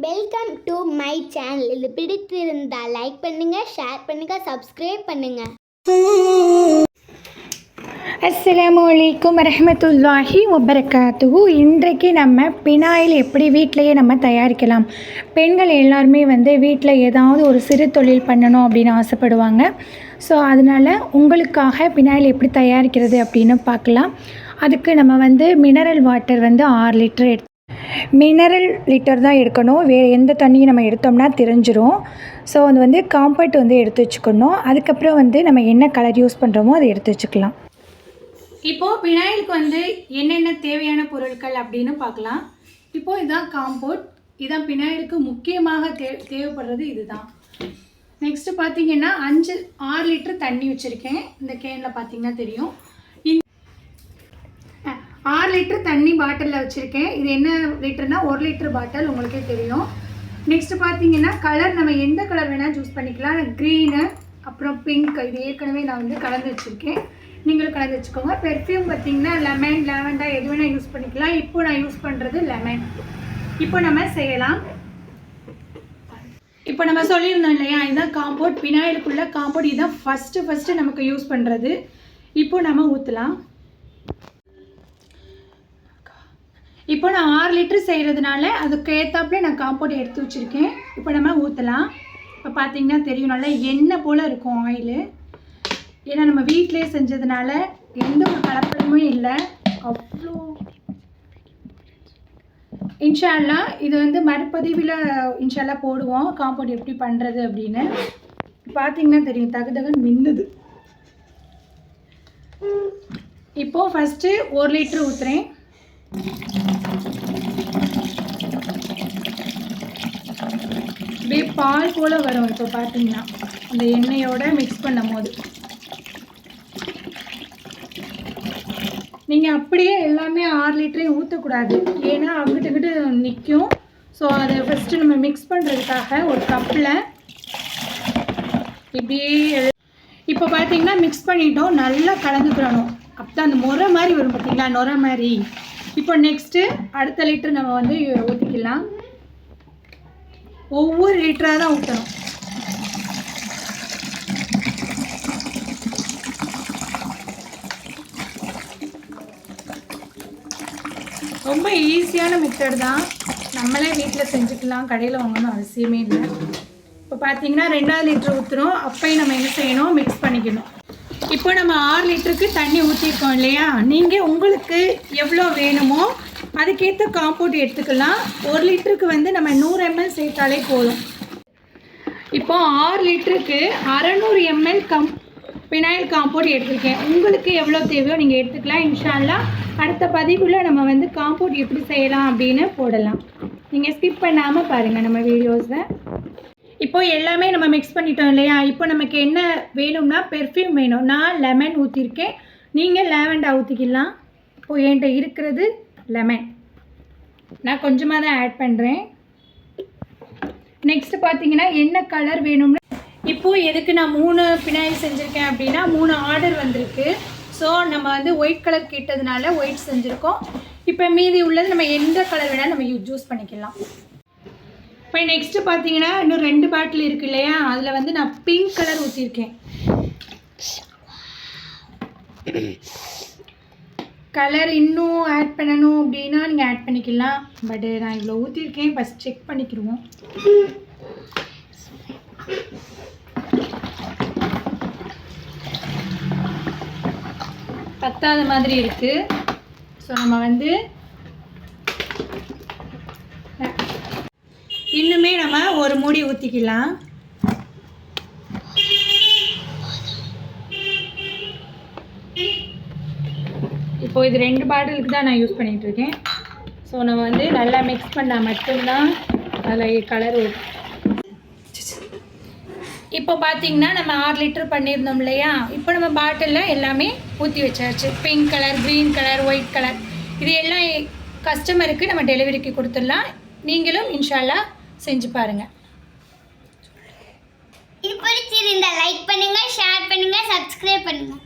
Welcome to my channel. இது பிடித்திருந்தால் like பண்ணுங்கள், ஷேர் பண்ணுங்கள், சப்ஸ்கிரைப் பண்ணுங்கள். அஸ்ஸலாமு அலைக்கும் வரஹ்மத்துல்லாஹி வபரகாத்துஹு. இன்றைக்கு நம்ம பினாயில் எப்படி வீட்டிலையே நம்ம தயாரிக்கலாம். பெண்கள் எல்லாருமே வீட்டில் ஏதாவது ஒரு சிறு தொழில் பண்ணணும் அப்படின்னு ஆசைப்படுவாங்க. ஸோ அதனால் உங்களுக்காக பினாயில் எப்படி தயாரிக்கிறது அப்படின்னு பார்க்கலாம். அதுக்கு நம்ம mineral water 6 litre mineral litre தான் எடுக்கணும். வேறு எந்த தண்ணியும் நம்ம எடுத்தோம்னா தெரிஞ்சிடும். ஸோ அது காம்பேக்ட் எடுத்து வச்சுக்கணும். அதுக்கப்புறம் நம்ம என்ன கலர் யூஸ் பண்ணுறோமோ அதை எடுத்து வச்சுக்கலாம். இப்போது பினாயிலுக்கு என்னென்ன தேவையான பொருட்கள் அப்படின்னு பார்க்கலாம். இப்போது இதுதான் காம்பவுண்ட். இதுதான் பினாயிலுக்கு முக்கியமாக தேவைப்படுறது இதுதான். நெக்ஸ்ட்டு பார்த்தீங்கன்னா 6 லிட்டர் தண்ணி வச்சுருக்கேன். இந்த கேனில் பார்த்தீங்கன்னா தெரியும். 6 லிட்டர் தண்ணி பாட்டிலில் வச்சுருக்கேன். இது என்ன லிட்டர்னா 1 லிட்டர் பாட்டில், உங்களுக்கே தெரியும். நெக்ஸ்ட்டு பார்த்தீங்கன்னா கலர் நம்ம எந்த கலர் வேணால் சூஸ் பண்ணிக்கலாம். க்ரீனு அப்புறம் பிங்க், இது ஏற்கனவே நான் கலந்து வச்சுருக்கேன். நீங்களும் கலந்து வச்சுக்கோங்க. பெர்ஃப்யூம் பார்த்தீங்கன்னா லெமன், லாவெண்டர் எது வேணால் யூஸ் பண்ணிக்கலாம். இப்போ நான் யூஸ் பண்ணுறது லெமன். இப்போ நம்ம செய்யலாம். இப்போ நம்ம சொல்லியிருந்தோம் இல்லையா, இதுதான் காம்பவுண்ட். பினாயிலுக்குள்ள காம்பவுண்ட் இதுதான் ஃபஸ்ட்டு நமக்கு யூஸ் பண்ணுறது. இப்போ நம்ம ஊற்றலாம். இப்போ நான் 6 லிட்டர் செய்கிறதுனால அதுக்கு ஏற்றாப்புல நான் காம்பவுண்ட் எடுத்து வச்சுருக்கேன். இப்போ நம்ம ஊற்றலாம். இப்போ பார்த்தீங்கன்னா தெரியும், நல்லா எண்ணெய் போல் இருக்கும் ஆயிலு. ஏன்னா நம்ம வீட்டிலே செஞ்சதுனால எந்த ஒரு கலப்படமும் இல்லை. அவ்வளோ இன்ஷா அல்லாஹ் இது மறுபதிவில் இன்ஷா அல்லாஹ் போடுவோம் காம்பவுண்ட் எப்படி பண்ணுறது அப்படின்னு. பார்த்தீங்கன்னா தெரியும், தகுதகன்னு மின்னுது. இப்போது ஃபஸ்ட்டு 1 லிட்டர் ஊற்றுறேன். அப்படியே பால் போல் வரும். இப்போ பார்த்தீங்கன்னா அந்த எண்ணெயோட மிக்ஸ் பண்ணும் போது நீங்கள் அப்படியே எல்லாமே 6 லிட்டரையும் ஊற்றக்கூடாது. ஏன்னா அங்கிட்டு நிற்கும். ஸோ அதை ஃபஸ்ட்டு நம்ம மிக்ஸ் பண்ணுறதுக்காக ஒரு கப்பில் இப்படியே இப்போ பார்த்தீங்கன்னா மிக்ஸ் பண்ணிட்டோம். நல்லா கலந்துக்கிறணும். அப்போ தான் அந்த முறை மாதிரி வரும் பார்த்தீங்களா, நுரை மாதிரி. இப்போ நெக்ஸ்ட்டு அடுத்த லிட்டர் நம்ம ஊற்றிக்கலாம். ஒவ்வொரு லிட்டராக தான் ஊற்றணும். ரொம்ப ஈஸியான மெத்தட் தான். நம்மளே வீட்டில் செஞ்சுக்கலாம், கடையில் வாங்கணும் அவசியமே இல்லை. இப்போ பார்த்தீங்கன்னா 2வது லிட்டர் ஊற்றுறோம். அப்போயும் நம்ம என்ன செய்யணும், மிக்ஸ் பண்ணிக்கணும். இப்போ நம்ம 6 லிட்டருக்கு தண்ணி ஊற்றிருக்கோம் இல்லையா, நீங்கள் உங்களுக்கு எவ்வளோ வேணுமோ அதுக்கேற்ற காம்பவுண்ட் எடுத்துக்கலாம். 1 லிட்டருக்கு நம்ம 100 ml சேர்த்தாலே போதும். இப்போ 6 லிட்டருக்கு 600 ml பினாயில் காம்பவுண்ட் எடுத்துருக்கேன். உங்களுக்கு எவ்வளோ தேவையோ நீங்கள் எடுத்துக்கலாம். இன்ஷா அல்லாஹ் அடுத்த பதிவில் நம்ம காம்பவுண்ட் எப்படி செய்யலாம் அப்படின்னு போடலாம். நீங்கள் ஸ்கிப் பண்ணாமல் பாருங்கள் நம்ம வீடியோஸை. இப்போது எல்லாமே நம்ம மிக்ஸ் பண்ணிட்டோம் இல்லையா. இப்போ நமக்கு என்ன வேணும்னா பெர்ஃப்யூம் வேணும். நான் லெமன் ஊற்றிருக்கேன். நீங்கள் லாவெண்டர் ஊற்றிக்கலாம். இப்போது என்கிட்ட இருக்கிறது லெமன். நான் கொஞ்சமாக தான் ஆட் பண்ணுறேன். நெக்ஸ்ட்டு பார்த்தீங்கன்னா என்ன கலர் வேணும்னா, இப்போது எதுக்கு நான் 3 பினாயில் செஞ்சுருக்கேன் அப்படின்னா 3 ஆர்டர் வந்திருக்கு. ஸோ நம்ம ஒயிட் கலர் கேட்டதுனால ஒயிட் செஞ்சுருக்கோம். இப்போ மீதி உள்ளது நம்ம எந்த கலர் வேணாலும் நம்ம யூஸ் பண்ணிக்கலாம். இப்போ நெக்ஸ்ட்டு பார்த்தீங்கன்னா இன்னும் 2 பாட்டில் இருக்குது இல்லையா, அதில் நான் பிங்க் கலர் ஊற்றிருக்கேன். கலர் இன்னும் ஆட் பண்ணணும் அப்படின்னா நீங்கள் ஆட் பண்ணிக்கலாம். பட் நான் இவ்வளோ ஊற்றிருக்கேன். First check பண்ணிக்கிடுவோம். பத்தாத மாதிரி இருக்குது. ஸோ நம்ம இன்னுமே நம்ம ஒரு மூடி ஊற்றிக்கலாம். இப்போது இது 2 பாட்டிலுக்கு தான் நான் யூஸ் பண்ணிகிட்ருக்கேன். ஸோ நம்ம நல்லா மிக்ஸ் பண்ணால் மட்டும்தான் அதில் கலர் வரும். இப்போ பார்த்தீங்கன்னா நம்ம 6 லிட்டர் பண்ணியிருந்தோம் இல்லையா, இப்போ நம்ம பாட்டிலில் எல்லாமே ஊற்றி வச்சாச்சு. Pink colour, green colour, white colour, இது எல்லாம் கஸ்டமருக்கு நம்ம டெலிவரிக்கு கொடுத்துடலாம். நீங்களும் இன்ஷா அல்லாஹ் செஞ்சு பாருங்கள். இது பிடிச்சிருந்தா லைக் பண்ணுங்கள், ஷேர் பண்ணுங்கள், சப்ஸ்கிரைப் பண்ணுங்கள்.